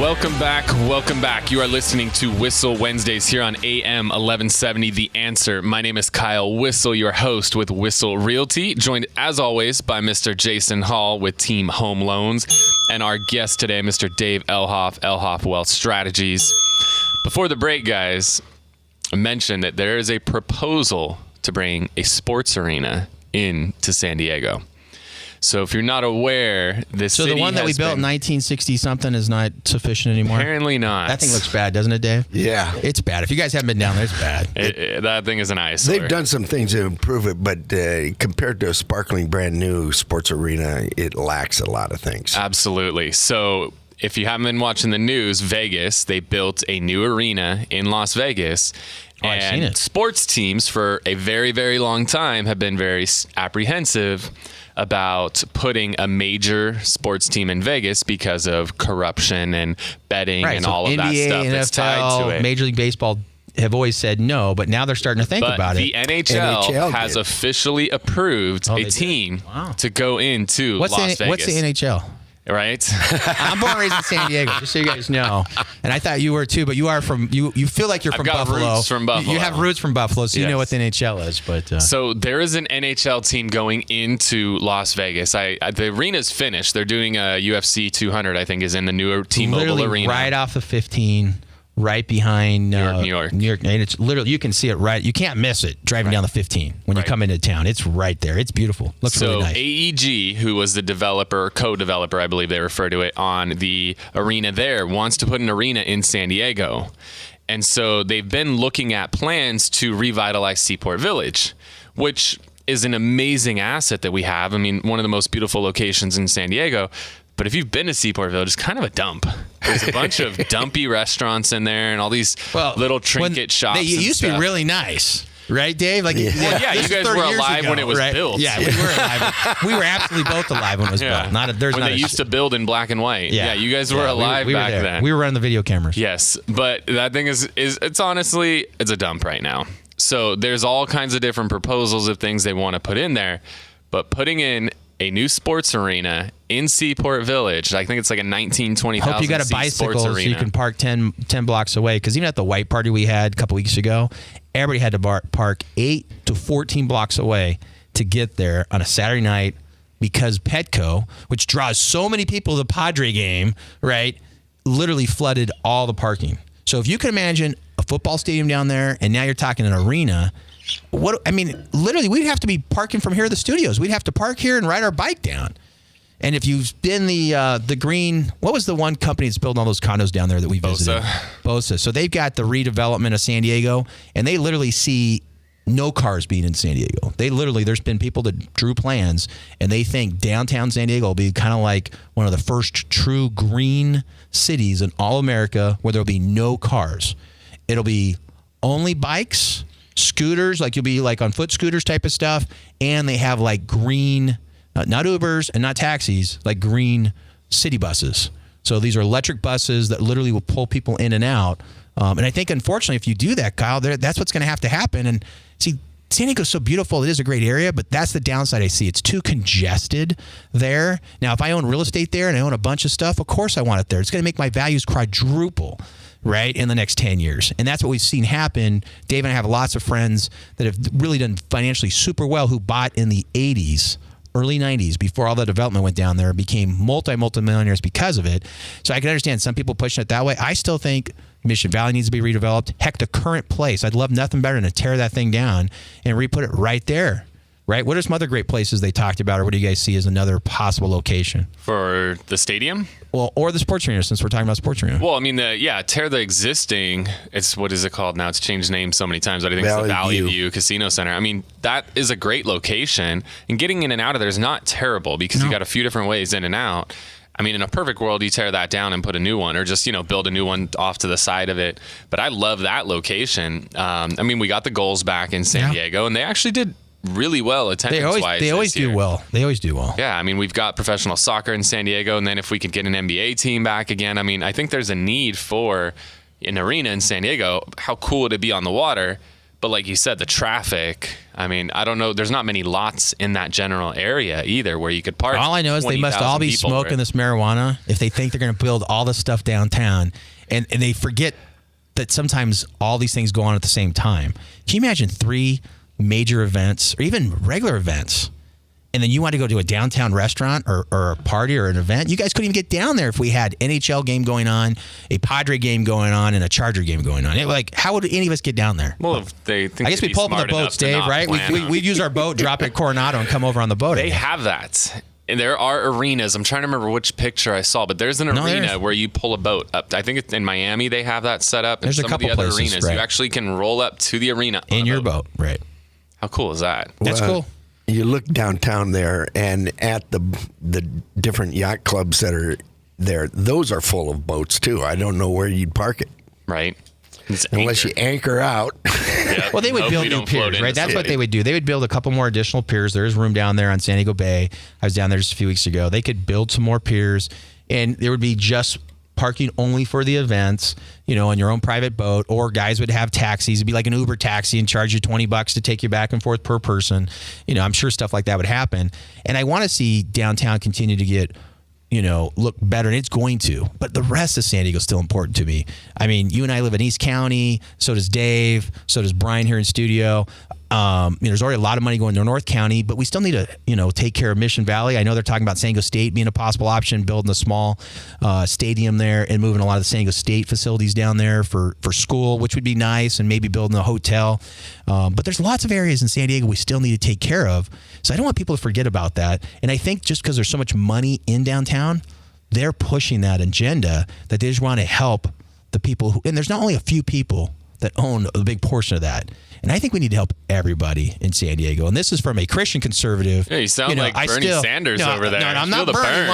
Welcome back. You are listening to Whissel Wednesdays here on AM 1170 The Answer. My name is Kyle Whissel, your host with Whissel Realty, joined as always by Mr. Jason Hall with Team Home Loans, and our guest today, Mr. Dave Elhoff, Elhoff Wealth Strategies. Before the break, guys, I mentioned that there is a proposal to bring a sports arena into San Diego. So if you're not aware, So the one that we built in 1960 something is not sufficient anymore? Apparently not. That thing looks bad, doesn't it, Dave? Yeah. It's bad. If you guys haven't been down there, it's bad. That thing is an eyesore. They've done some things to improve it, but compared to a sparkling brand new sports arena, it lacks a lot of things. Absolutely. So if you haven't been watching the news, Vegas, they built a new arena in Las Vegas. I've seen it. Sports teams for a very, very long time have been very apprehensive about putting a major sports team in Vegas because of corruption and betting and all of that stuff that's tied to it. Major League Baseball have always said no, but now they're starting to think about it. But the NHL has officially approved a team to go into Las Vegas. What's the NHL? Right? I'm born and raised in San Diego, just so you guys know. And I thought you were too, but you are from, you feel like you're from Buffalo. I've got roots from Buffalo. You have roots from Buffalo, so you know what the NHL is. But So there is an NHL team going into Las Vegas. The arena's finished. They're doing a UFC 200, I think, is in the newer T-Mobile Arena. Right off the 15. Right behind New York. and it's literally, you can see it right. You can't miss it driving down the 15 when you come into town. It's right there. It's beautiful. Looks really nice. AEG, who was the developer, co-developer, I believe they refer to it, on the arena there, wants to put an arena in San Diego. And so they've been looking at plans to revitalize Seaport Village, which is an amazing asset that we have. I mean, one of the most beautiful locations in San Diego. But if you've been to Seaport Village, it's kind of a dump. There's a bunch of dumpy restaurants in there and all these little trinket shops. It used to be really nice. Right, Dave? Like, you guys were alive when it was built. Yeah, we were alive. We were absolutely both alive when it was built. When they used to build in black and white. Yeah, you guys were alive back then. We were running the video cameras. Yes, but that thing is it's honestly, it's a dump right now. So there's all kinds of different proposals of things they want to put in there, but putting in a new sports arena in Seaport Village. I think it's like a 20,000 Hope you got a bicycle so you can park 10 blocks away. Because even at the white party we had a couple weeks ago, everybody had to park 8 to 14 blocks away to get there on a Saturday night because Petco, which draws so many people to the Padre game, right, literally flooded all the parking. So if you can imagine a football stadium down there and now you're talking an arena, literally, we'd have to be parking from here to the studios. We'd have to park here and ride our bike down. And if you've been the green, what was the one company that's building all those condos down there that we visited? Bosa. So they've got the redevelopment of San Diego, and they literally see no cars being in San Diego. There's been people that drew plans, and they think downtown San Diego will be kind of like one of the first true green cities in all America where there'll be no cars. It'll be only bikes, scooters, like you'll be like on foot scooters type of stuff, and they have like green, not Ubers and not taxis, like green city buses. So these are electric buses that literally will pull people in and out. And I think, unfortunately, if you do that, Kyle, that's what's going to have to happen. And see, San Diego's so beautiful. It is a great area, but that's the downside I see. It's too congested there. Now, if I own real estate there and I own a bunch of stuff, of course I want it there. It's going to make my values quadruple, right, in the next 10 years. And that's what we've seen happen. Dave and I have lots of friends that have really done financially super well who bought in the 80s, early 90s, before all the development went down there, became multi-millionaires because of it. So I can understand some people pushing it that way. I still think Mission Valley needs to be redeveloped. Heck, the current place, I'd love nothing better than to tear that thing down and re-put it right there. Right? What are some other great places they talked about, or what do you guys see as another possible location? For the stadium? Well, or the sports arena, since we're talking about sports arena. Well, I mean, tear the existing, what is it called now? It's changed names so many times, but I think it's the Valley View Casino Center. I mean, that is a great location, and getting in and out of there is not terrible because you got a few different ways in and out. I mean, in a perfect world, you tear that down and put a new one, or just, build a new one off to the side of it. But I love that location. I mean, we got the goals back in San Diego, and they actually did really well attendance-wise. They always do well. They always do well. Yeah, I mean, we've got professional soccer in San Diego, and then if we could get an NBA team back again, I mean, I think there's a need for an arena in San Diego. How cool would it be on the water? But like you said, the traffic, I mean, I don't know. There's not many lots in that general area either where you could park. All I know is they must all be smoking this marijuana if they think they're going to build all this stuff downtown. And they forget that sometimes all these things go on at the same time. Can you imagine 3 major events or even regular events? And then you want to go to a downtown restaurant or a party or an event. You guys couldn't even get down there if we had NHL game going on, a Padre game going on, and a Charger game going on. How would any of us get down there? Well, if they think I guess we pull up on the boats, Dave, right? We'd use our boat, drop at Coronado, and come over on the boat. They have that. And there are arenas. I'm trying to remember which picture I saw, but there's an arena where you pull a boat up. I think it's in Miami. They have that set up. There's some a couple of the other places, arenas. right. You actually can roll up to the arena in your boat, right? How cool is that? That's cool. You look downtown there, and at the different yacht clubs that are there, those are full of boats too. I don't know where you'd park it, right? Unless you anchor out. Yeah. Well, they would build new piers, right? That's what they would do. They would build a couple more additional piers. There is room down there on San Diego Bay. I was down there just a few weeks ago. They could build some more piers, and there would be just parking only for the events, on your own private boat, or guys would have taxis. It'd be like an Uber taxi and charge you $20 to take you back and forth per person. I'm sure stuff like that would happen. And I want to see downtown continue to get, look better, and it's going to. But the rest of San Diego is still important to me. I mean, you and I live in East County, so does Dave, so does Brian here in studio. There's already a lot of money going to North County, but we still need to, take care of Mission Valley. I know they're talking about San Diego State being a possible option, building a small stadium there and moving a lot of the San Diego State facilities down there for school, which would be nice, and maybe building a hotel. But there's lots of areas in San Diego we still need to take care of. So I don't want people to forget about that. And I think just because there's so much money in downtown, they're pushing that agenda that they just want to help the people and there's not only a few people that own a big portion of that. And I think we need to help everybody in San Diego. And this is from a Christian conservative. Yeah, you sound like Bernie Sanders over there. No, I'm not Bernie.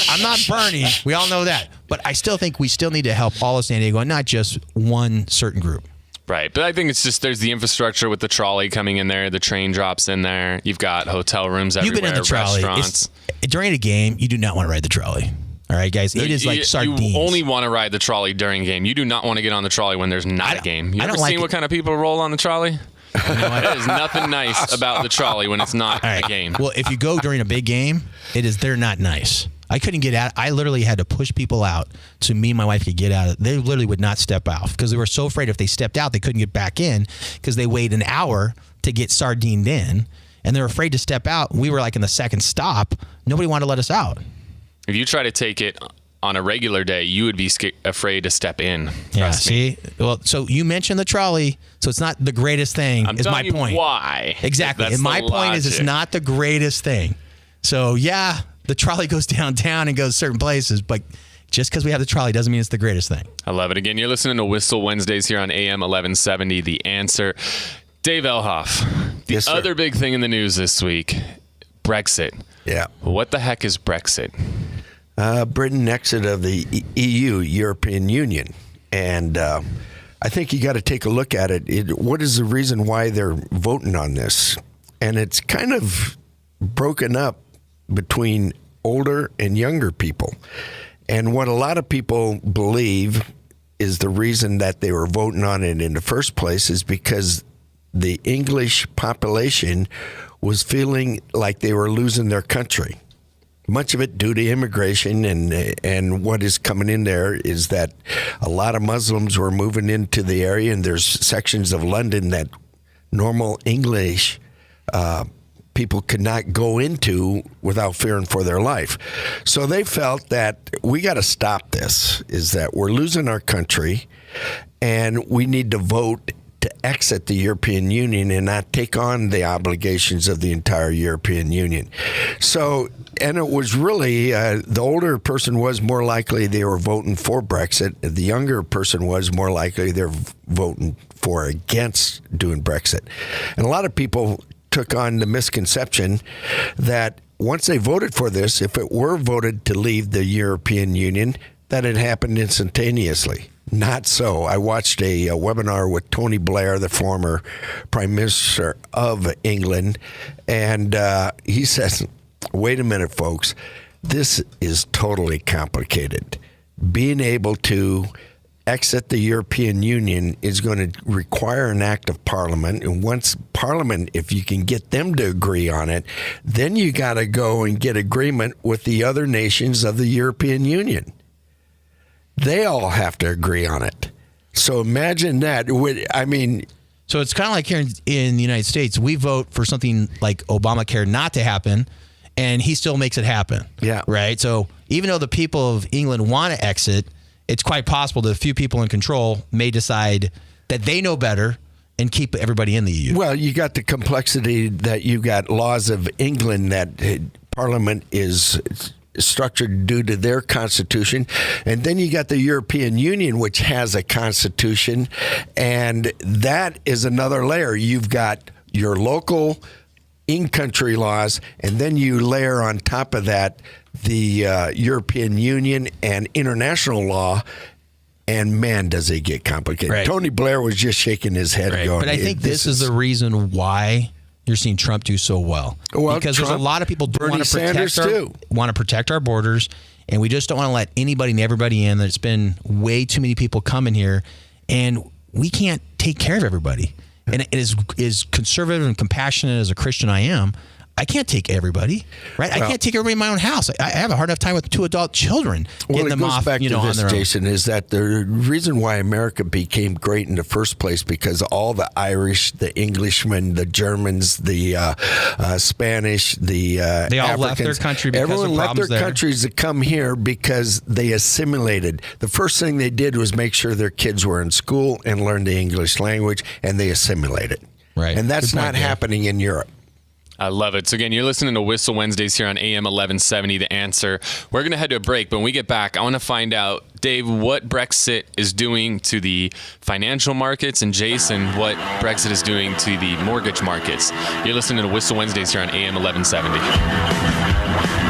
I'm not Bernie. We all know that. But I still think we still need to help all of San Diego and not just one certain group. Right. But I think it's just there's the infrastructure with the trolley coming in there. The train drops in there. You've got hotel rooms everywhere. You've been in the trolley. Restaurants. During a game, you do not want to ride the trolley. All right, guys. It is like sardines. You only want to ride the trolley during a game. You do not want to get on the trolley when there's not a game. You ever seen what kind of people roll on the trolley? There's nothing nice about the trolley when it's not a game. Well, if you go during a big game, they're not nice. I couldn't get out. I literally had to push people out so me and my wife could get out. They literally would not step out because they were so afraid if they stepped out, they couldn't get back in because they waited an hour to get sardined in, and they were afraid to step out. We were like in the second stop. Nobody wanted to let us out. If you try to take it on a regular day, you would be afraid to step in. Yeah, see? Well, so you mentioned the trolley, so it's not the greatest thing, is my point. Why? Exactly. And my point is it's not the greatest thing. So, yeah, the trolley goes downtown and goes certain places, but just because we have the trolley doesn't mean it's the greatest thing. I love it. Again, you're listening to Whissel Wednesdays here on AM 1170, The Answer. Dave Elhoff, the other big thing in the news this week, Brexit. Yeah. What the heck is Brexit? Britain exit of the EU, European Union. And I think you got to take a look at it. What is the reason why they're voting on this? And it's kind of broken up between older and younger people. And what a lot of people believe is the reason that they were voting on it in the first place is because the English population was feeling like they were losing their country. Much of it due to immigration, and what is coming in there is that a lot of Muslims were moving into the area, and there's sections of London that normal English people could not go into without fearing for their life. So they felt that we got to stop this, is that we're losing our country, and we need to vote to exit the European Union and not take on the obligations of the entire European Union. So, and it was really, the older person was more likely they were voting for Brexit. The younger person was more likely they're voting for against doing Brexit. And a lot of people took on the misconception that once they voted for this, if it were voted to leave the European Union, that it happened instantaneously. Not so. I watched a webinar with Tony Blair, the former Prime Minister of England, and he says, wait a minute, folks, this is totally complicated. Being able to exit the European Union is going to require an act of Parliament. And once Parliament, if you can get them to agree on it, then you got to go and get agreement with the other nations of the European Union. They all have to agree on it. So imagine that. So it's kind of like here in the United States, we vote for something like Obamacare not to happen, and he still makes it happen. Yeah. Right? So even though the people of England want to exit, it's quite possible that a few people in control may decide that they know better and keep everybody in the EU. Well, you got the complexity that you got laws of England that Parliament is structured due to their constitution, and then you got the European Union, which has a constitution, and that is another layer. You've got your local in-country laws, and then you layer on top of that the European Union and international law, and man, does it get complicated. Right. Tony Blair was just shaking his head going, but I think this is the reason why you're seeing Trump do so well. Because Trump, there's a lot of people who want to protect our borders, and we just don't want to let anybody and everybody in. There's been way too many people coming here, and we can't take care of everybody. And as conservative and compassionate as a Christian I am, I can't take everybody, right? Well, I can't take everybody in my own house. I have a hard enough time with 2 adult children getting them off, back to this, on their own. Jason, is that the reason why America became great in the first place because all the Irish, the Englishmen, the Germans, the Spanish, the they all Africans, left their country because everyone of left problems their there. countries to come here because they assimilated. The first thing they did was make sure their kids were in school and learned the English language, and they assimilated. Right, and that's not happening in Europe. I love it. So again, you're listening to Whissel Wednesdays here on AM 1170, The Answer. We're going to head to a break, but when we get back, I want to find out, Dave, what Brexit is doing to the financial markets, and Jason, what Brexit is doing to the mortgage markets. You're listening to Whissel Wednesdays here on AM 1170.